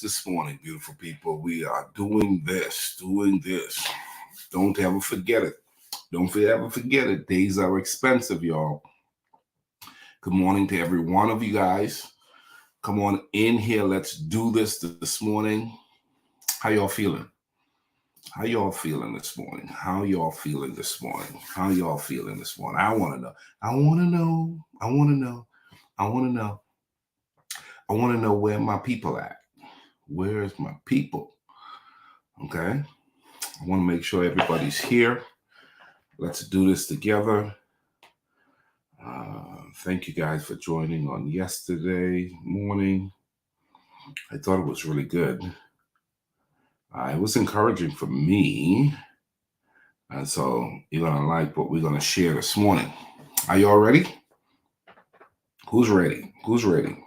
this morning, beautiful people. We are doing this. Don't ever forget it. Don't ever forget it. Days are expensive, y'all. Good morning to every one of you guys. Come on in here. Let's do this morning. How y'all feeling? How y'all feeling this morning? How y'all feeling this morning? How y'all feeling this morning? I want to know. I want to know. I want to know. I want to know. I want to know where my people at. Where's my people? Okay. I want to make sure everybody's here. Let's do this together. Thank you guys for joining on yesterday morning. I thought it was really good. It was encouraging for me. And so you're going to like what we're going to share this morning. Are y'all ready? Who's ready? Who's ready?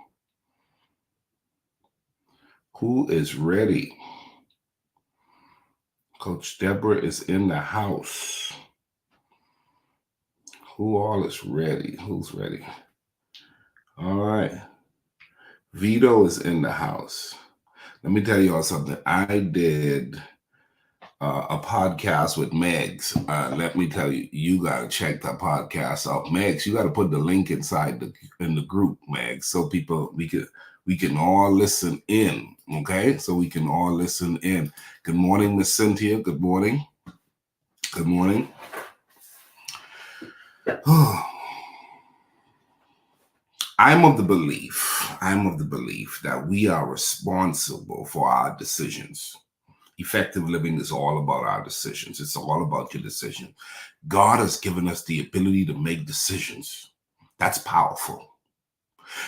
Who is ready? Coach Deborah is in the house. Who all is ready? Who's ready? All right. Vito is in the house. Let me tell you all something. I did a podcast with Megs. Let me tell you, you got to check that podcast out. Megs, you got to put the link inside in the group, Megs, so people, we can all listen in, okay? So we can all listen in. Good morning, Miss Cynthia. Good morning. Good morning. I'm of the belief that we are responsible for our decisions. Effective living is all about our decisions. It's all about your decision. God has given us the ability to make decisions. That's powerful.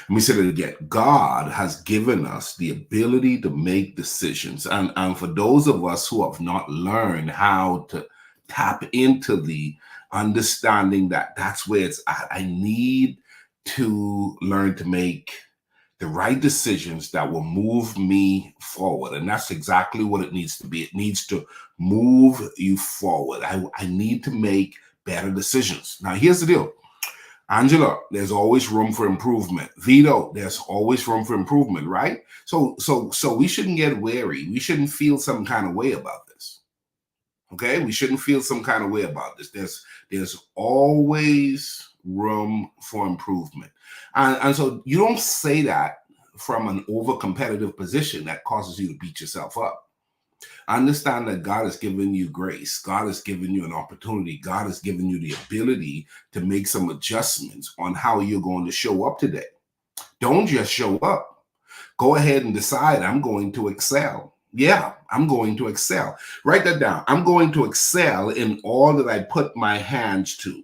Let me say that again. God has given us the ability to make decisions. And for those of us who have not learned how to tap into the understanding that that's where it's at, I need to learn to make the right decisions that will move me forward. And that's exactly what it needs to be. It needs to move you forward. I need to make better decisions. Now, here's the deal. Angela, there's always room for improvement. Vito, there's always room for improvement, right? So we shouldn't get wary. We shouldn't feel some kind of way about this. Okay? We shouldn't feel some kind of way about this. There's always room for improvement. And so you don't say that from an over-competitive position that causes you to beat yourself up. Understand that God has given you grace. God has given you an opportunity. God has given you the ability to make some adjustments on how you're going to show up today. Don't just show up. Go ahead and decide, I'm going to excel. Yeah, I'm going to excel. Write that down. I'm going to excel in all that I put my hands to.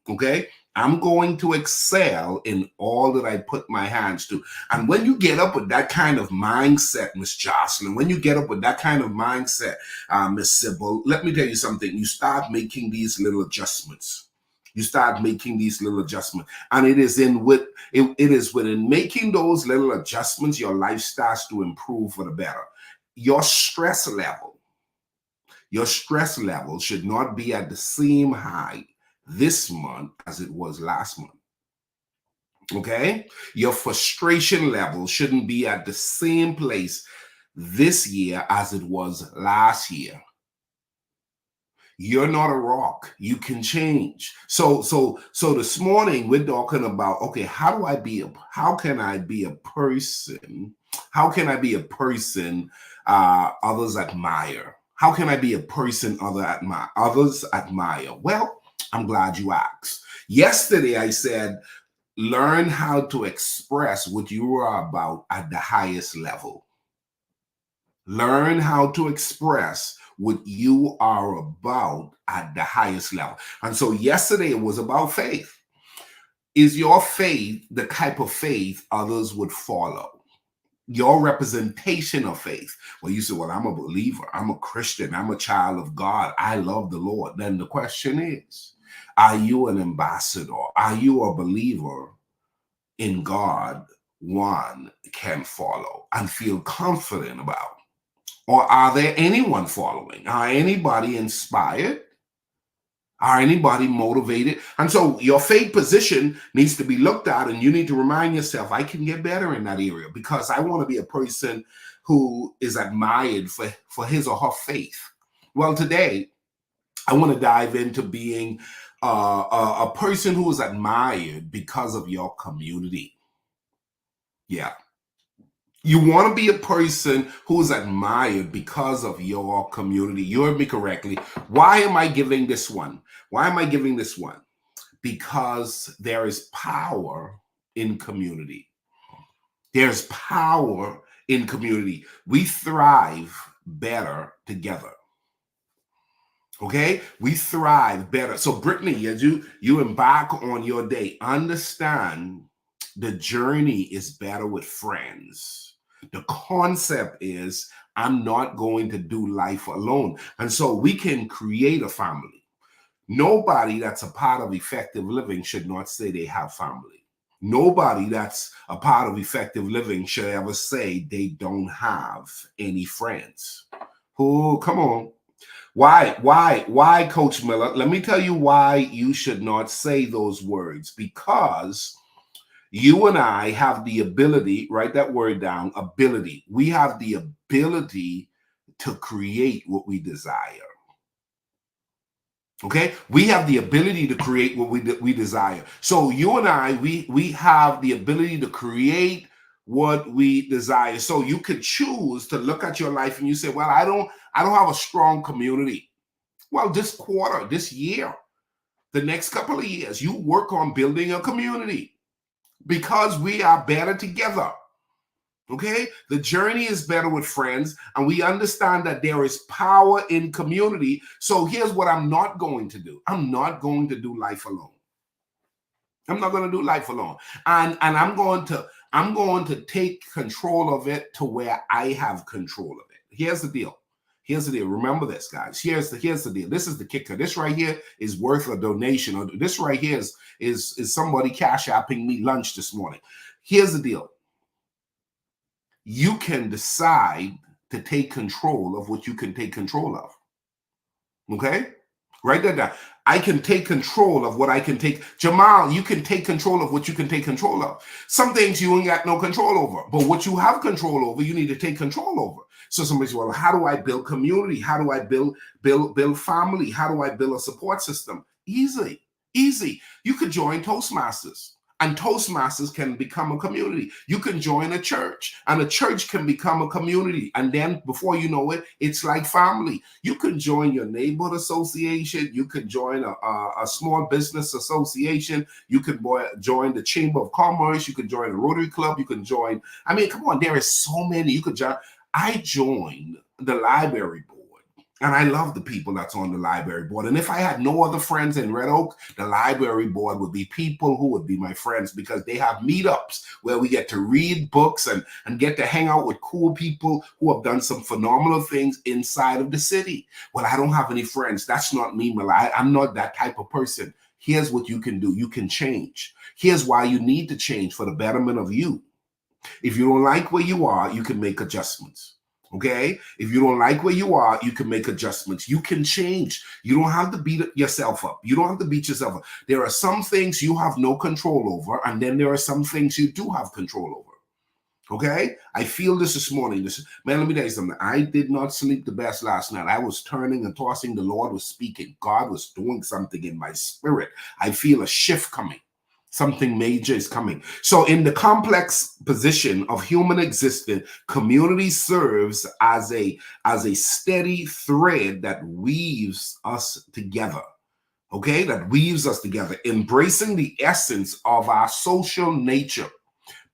Okay? I'm going to excel in all that I put my hands to. And when you get up with that kind of mindset, Miss Jocelyn, when you get up with that kind of mindset, Miss Sybil, let me tell you something. You start making these little adjustments. You start making these little adjustments. And it is within making those little adjustments, your life starts to improve for the better. Your stress level should not be at the same height this month as it was last month. Okay? Your frustration level shouldn't be at the same place this year as it was last year. You're not a rock. You can change. So this morning we're talking about, okay, how can I be a person others admire? How can I be a person others admire? Well, I'm glad you asked. Yesterday, I said, learn how to express what you are about at the highest level. Learn how to express what you are about at the highest level. And so yesterday, it was about faith. Is your faith the type of faith others would follow? Your representation of faith. Well, you say, well, I'm a believer. I'm a Christian. I'm a child of God. I love the Lord. Then the question is, are you an ambassador? Are you a believer in God one can follow and feel confident about? Or are there anyone following? Are anybody inspired? Are anybody motivated? And so your faith position needs to be looked at, and you need to remind yourself, I can get better in that area because I want to be a person who is admired for his or her faith. Well, today I want to dive into being a person who is admired because of your community. Yeah. You want to be a person who is admired because of your community. You heard me correctly. Why am I giving this one? Why am I giving this one? Because there is power in community. There's power in community. We thrive better together. Okay, we thrive better. So, Brittany, as you embark on your day, understand the journey is better with friends. The concept is I'm not going to do life alone, and so we can create a family. Nobody that's a part of effective living should not say they have family. Nobody that's a part of effective living should ever say they don't have any friends. Oh, come on. Why, Coach Miller? Let me tell you why you should not say those words. Because you and I have the ability, write that word down, ability. We have the ability to create what we desire. Okay, we have the ability to create what we desire. So you and I, we have the ability to create what we desire. So you could choose to look at your life and you say, well, I don't have a strong community. Well, this quarter, this year, the next couple of years, you work on building a community because we are better together. Okay, the journey is better with friends, and we understand that there is power in community. So here's what I'm not going to do. I'm not going to do life alone. I'm not going to do life alone. And I'm going to take control of it to where I have control of it. Here's the deal. Here's the deal. Remember this, guys. Here's the deal. This is the kicker. This right here is worth a donation. Or this right here is somebody cash apping me lunch this morning. Here's the deal. You can decide to take control of what you can take control of. Okay? Write that down. I can take control of what I can take. Jamal, you can take control of what you can take control of. Some things you ain't got no control over, but what you have control over, you need to take control over. So somebody says, well, how do I build community? How do I build family? How do I build a support system? Easy. You could join Toastmasters. And Toastmasters can become a community. You can join a church, and a church can become a community. And then before you know it, it's like family. You can join your neighborhood association. You can join a small business association. You can join the Chamber of Commerce. You can join a Rotary Club. You can join, I mean, come on, there is so many. You could join. I joined the library board. And I love the people that's on the library board. And if I had no other friends in Red Oak, the library board would be people who would be my friends, because they have meetups where we get to read books and get to hang out with cool people who have done some phenomenal things inside of the city. Well, I don't have any friends. That's not me, Mila. I'm not that type of person. Here's what you can do. You can change. Here's why you need to change for the betterment of you. If you don't like where you are, you can make adjustments. Okay, if you don't like where you are, you can make adjustments. You can change. You don't have to beat yourself up. You don't have to beat yourself up. There are some things you have no control over, and then there are some things you do have control over. Okay, I feel this morning. Man, let me tell you something. I did not sleep the best last night. I was turning and tossing. The Lord was speaking. God was doing something in my spirit. I feel a shift coming. Something major is coming. So in the complex position of human existence, community serves as a steady thread that weaves us together. Okay, that weaves us together, embracing the essence of our social nature.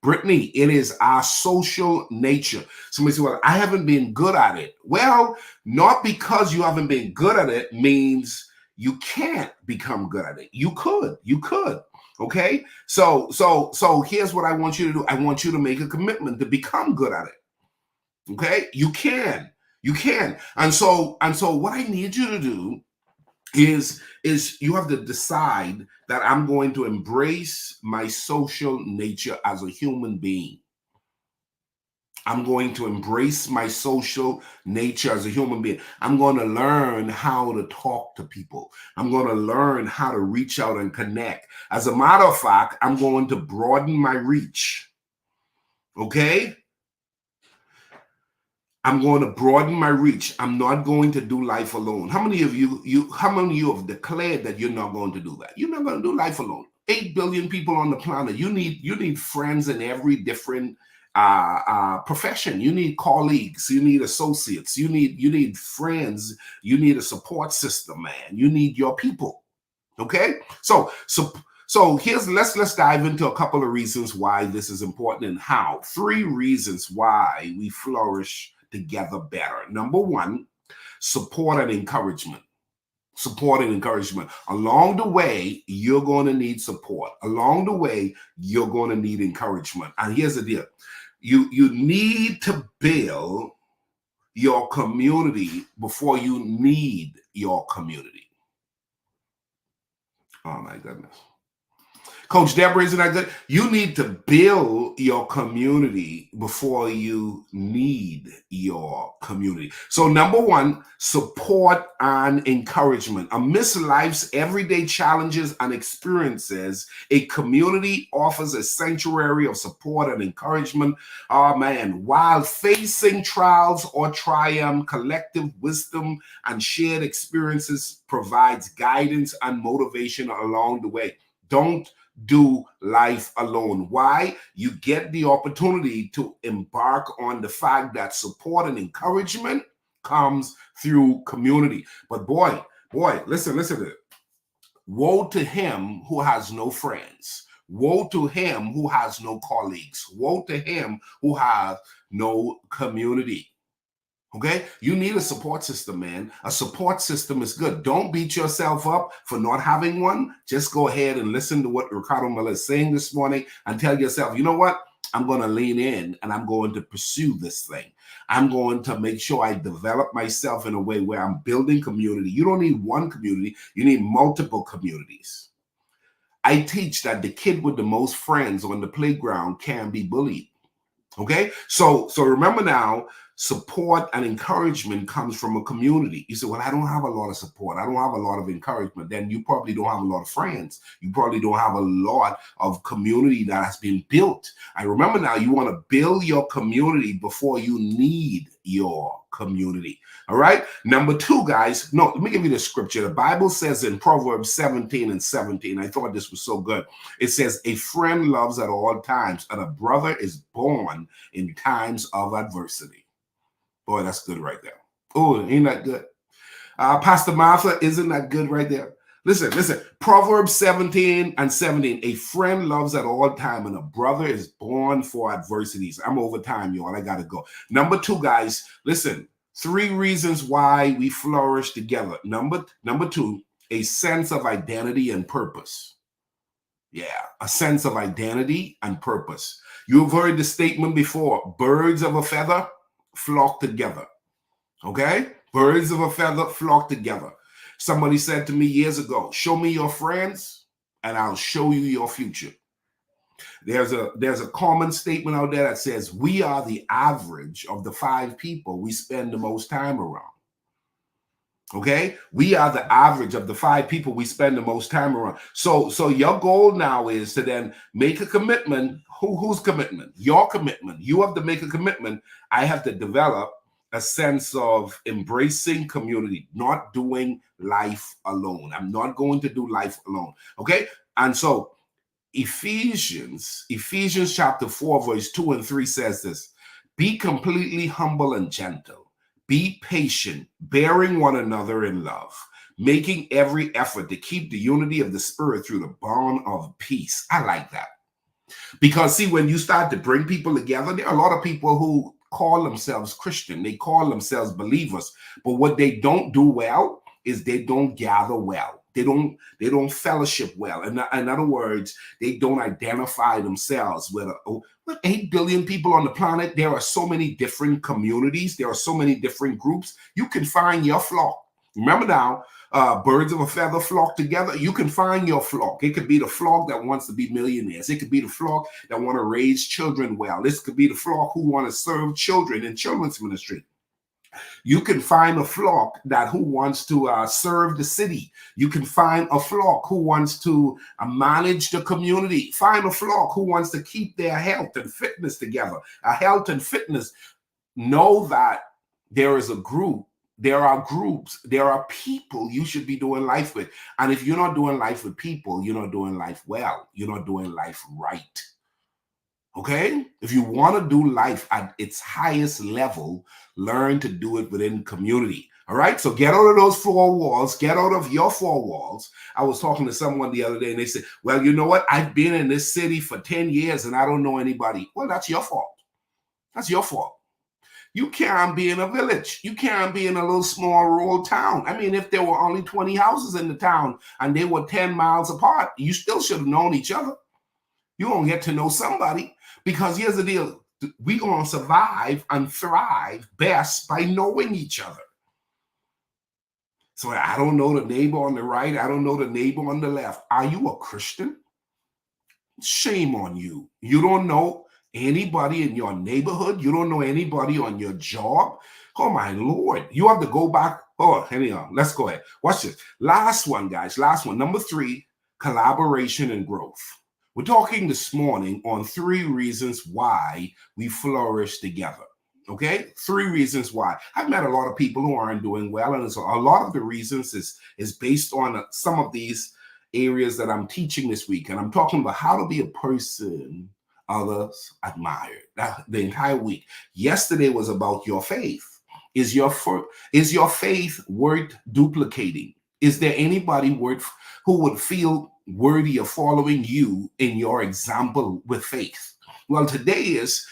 Brittany, it is our social nature. Somebody said, well, I haven't been good at it. Well, not because you haven't been good at it means you can't become good at it. You could. Okay, so here's what I want you to do. I want you to make a commitment to become good at it. Okay, you can, and so what I need you to do is you have to decide that I'm going to embrace my social nature as a human being. I'm going to embrace my social nature as a human being. I'm going to learn how to talk to people. I'm going to learn how to reach out and connect. As a matter of fact, I'm going to broaden my reach. Okay? I'm going to broaden my reach. I'm not going to do life alone. How many of how many of you have declared that you're not going to do that? You're not going to do life alone. 8 billion people on the planet. You need friends in every different profession. You need colleagues. You need associates. You need friends. You need a support system, man. You need your people. Okay, so here's let's dive into a couple of reasons why this is important and how. 3 reasons why we flourish together better. Number 1, support and encouragement. Support and encouragement. Along the way, you're going to need support. Along the way, you're going to need encouragement. And here's the deal. You need to build your community before you need your community. Oh my goodness. Coach Deborah, isn't that good? You need to build your community before you need your community. So number 1, support and encouragement. Amidst life's everyday challenges and experiences, a community offers a sanctuary of support and encouragement. Oh man, while facing trials or triumph, collective wisdom and shared experiences provides guidance and motivation along the way. Don't do life alone. Why? You get the opportunity to embark on the fact that support and encouragement comes through community. But boy, listen to it. Woe to him who has no friends. Woe to him who has no colleagues. Woe to him who has no community. Okay, you need a support system, man. A support system is good. Don't beat yourself up for not having one. Just go ahead and listen to what Ricardo Miller is saying this morning and tell yourself, you know what? I'm going to lean in and I'm going to pursue this thing. I'm going to make sure I develop myself in a way where I'm building community. You don't need one community. You need multiple communities. I teach that the kid with the most friends on the playground can be bullied. Okay, so remember now, support and encouragement comes from a community. You say, well, I don't have a lot of support. I don't have a lot of encouragement. Then you probably don't have a lot of friends. You probably don't have a lot of community that has been built. And remember now, you want to build your community before you need your community. All right. Number 2, guys. No, let me give you the scripture. The Bible says in Proverbs 17:17. I thought this was so good. It says, a friend loves at all times, and a brother is born in times of adversity. Boy, that's good right there. Oh, ain't that good? Pastor Martha, isn't that good right there? Listen. Proverbs 17:17. A friend loves at all time, and a brother is born for adversities. I'm over time, y'all. I got to go. Number 2, guys. Listen. 3 reasons why we flourish together. Number 2, a sense of identity and purpose. Yeah, a sense of identity and purpose. You've heard the statement before, birds of a feather flock together. Okay? Birds of a feather flock together. Somebody said to me years ago, show me your friends and I'll show you your future. There's a common statement out there that says we are the average of the 5 people we spend the most time around. Okay, we are the average of the 5 people we spend the most time around. So your goal now is to then make a commitment. Whose commitment? Your commitment. You have to make a commitment. I have to develop a sense of embracing community, not doing life alone. I'm not going to do life alone. Okay, and so Ephesians chapter 4 verse 2 and 3 says this: be completely humble and gentle. Be patient, bearing one another in love, making every effort to keep the unity of the Spirit through the bond of peace. I like that. Because see, when you start to bring people together, there are a lot of people who call themselves Christian. They call themselves believers. But what they don't do well is they don't gather well. They don't fellowship well. In other words, they don't identify themselves with 8 billion people on the planet. There are so many different communities. There are so many different groups. You can find your flock. Remember now, birds of a feather flock together. You can find your flock. It could be the flock that wants to be millionaires. It could be the flock that want to raise children well. This could be the flock who want to serve children in children's ministry. You can find a flock who wants to serve the city. You can find a flock who wants to manage the community. Find a flock who wants to keep their health and fitness together. Health and fitness. Know that There is a group, there are groups, there are people you should be doing life with. And if you're not doing life with people, you're not doing life well. You're not doing life right. Okay? If you want to do life at its highest level, learn to do it within community. All right? So get out of those four walls, get out of your four walls. I was talking to someone the other day and they said, well, you know what? I've been in this city for 10 years and I don't know anybody. Well, that's your fault. That's your fault. You can't be in a village. You can't be in a little small rural town. I mean, if there were only 20 houses in the town and they were 10 miles apart, you still should have known each other. You're going to get to know somebody, because here's the deal. We're going to survive and thrive best by knowing each other. So I don't know the neighbor on the right. I don't know the neighbor on the left. Are you a Christian? Shame on you. You don't know anybody in your neighborhood. You don't know anybody on your job. Oh, my Lord. You have to go back. Oh, anyhow, let's go ahead. Watch this. Last one, guys. Last one. Number 3, collaboration and growth. We're talking this morning on 3 reasons why we flourish together. Okay, 3 reasons why. I've met a lot of people who aren't doing well, and so a lot of the reasons is based on some of these areas that I'm teaching this week. And I'm talking about how to be a person others admire. The entire week. Yesterday was about your faith. Is your faith worth duplicating? Is there anybody who would feel worthy of following you in your example with faith? Well, today is,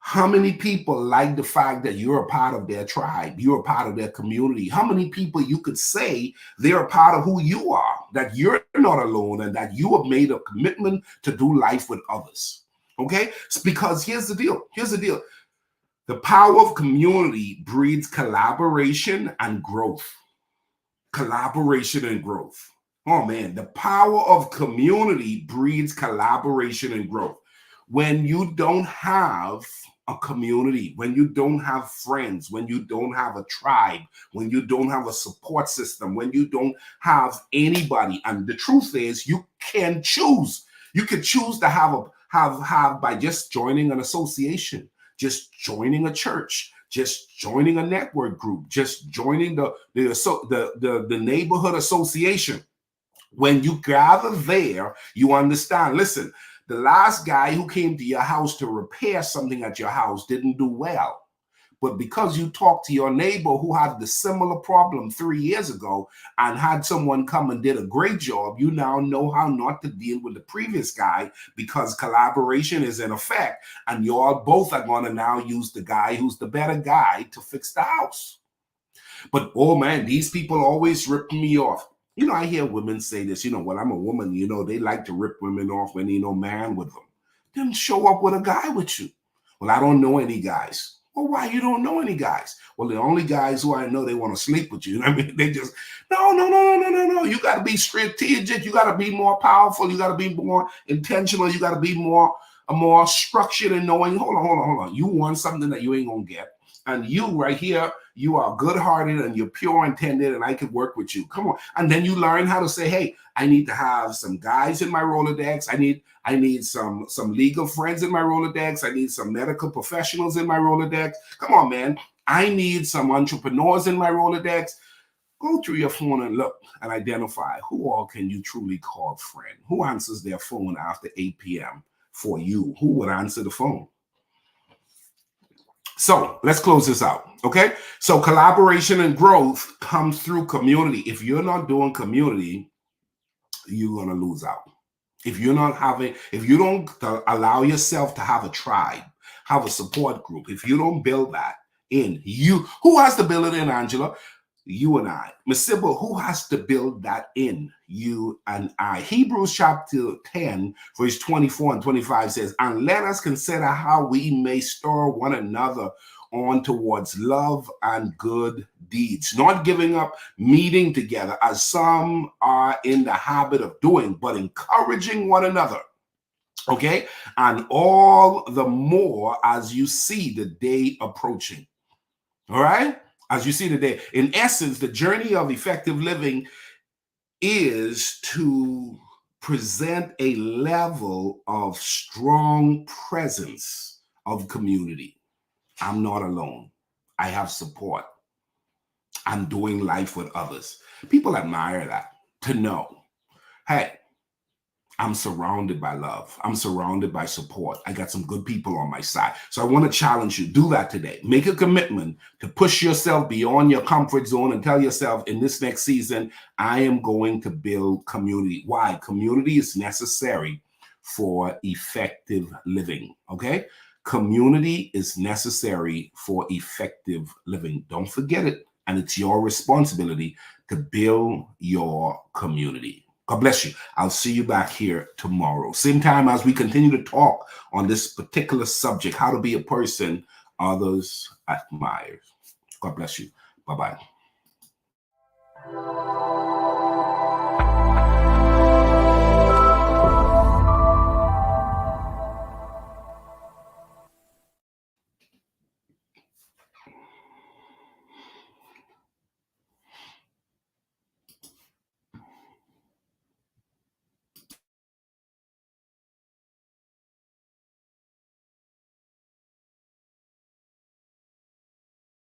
how many people like the fact that you're a part of their tribe, you're a part of their community? How many people you could say they're a part of who you are, that you're not alone, and that you have made a commitment to do life with others? Okay? It's because here's the deal. The power of community breeds collaboration and growth. Collaboration and growth. Oh man, the power of community breeds collaboration and growth. When you don't have a community, when you don't have friends, when you don't have a tribe, when you don't have a support system, when you don't have anybody, and the truth is, you can choose. You could choose to have by just joining an association, just joining a church, just joining a network group, just joining the neighborhood association. When you gather there, you understand. Listen, the last guy who came to your house to repair something at your house didn't do well. But because you talked to your neighbor who had the similar problem 3 years ago and had someone come and did a great job, you now know how not to deal with the previous guy, because collaboration is in effect, and you all both are going to now use the guy who's the better guy to fix the house. But oh man, these people always rip me off. You know, I hear women say this, well, I'm a woman, they like to rip women off when ain't no man with them. Then show up with a guy with you. Well, I don't know any guys. Well, why you don't know any guys? Well, the only guys who I know, they want to sleep with you. I mean, they just, no. You got to be strategic. You got to be more powerful. You got to be more intentional. You got to be more structured in knowing, hold on. You want something that you ain't going to get. And you right here, you are good-hearted and you're pure-intended, and I could work with you. Come on. And then you learn how to say, hey, I need to have some guys in my Rolodex. I need some legal friends in my Rolodex. I need some medical professionals in my Rolodex. Come on, man. I need some entrepreneurs in my Rolodex. Go through your phone and look and identify who all can you truly call friend. Who answers their phone after 8 p.m. for you? Who would answer the phone? So let's close this out, okay? So collaboration and growth comes through community. If you're not doing community, you're going to lose out. If you don't allow yourself to have a tribe, have a support group, if you don't build that in you, who has to build it in, Angela? You and I. Ms. Sybil, who has to build that in? You and I. Hebrews chapter 10, verse 24 and 25 says, and let us consider how we may stir one another on towards love and good deeds, not giving up meeting together as some are in the habit of doing, but encouraging one another. Okay? And all the more as you see the day approaching. All right? As you see today, in essence, the journey of effective living is to present a level of strong presence of community. I'm not alone. I have support. I'm doing life with others. People admire that, to know, hey, I'm surrounded by love. I'm surrounded by support. I got some good people on my side. So I want to challenge you. Do that today. Make a commitment to push yourself beyond your comfort zone and tell yourself in this next season, I am going to build community. Why? Community is necessary for effective living. Okay? Community is necessary for effective living. Don't forget it. And it's your responsibility to build your community. God bless you. I'll see you back here tomorrow. Same time as we continue to talk on this particular subject, how to be a person others admire. God bless you. Bye-bye.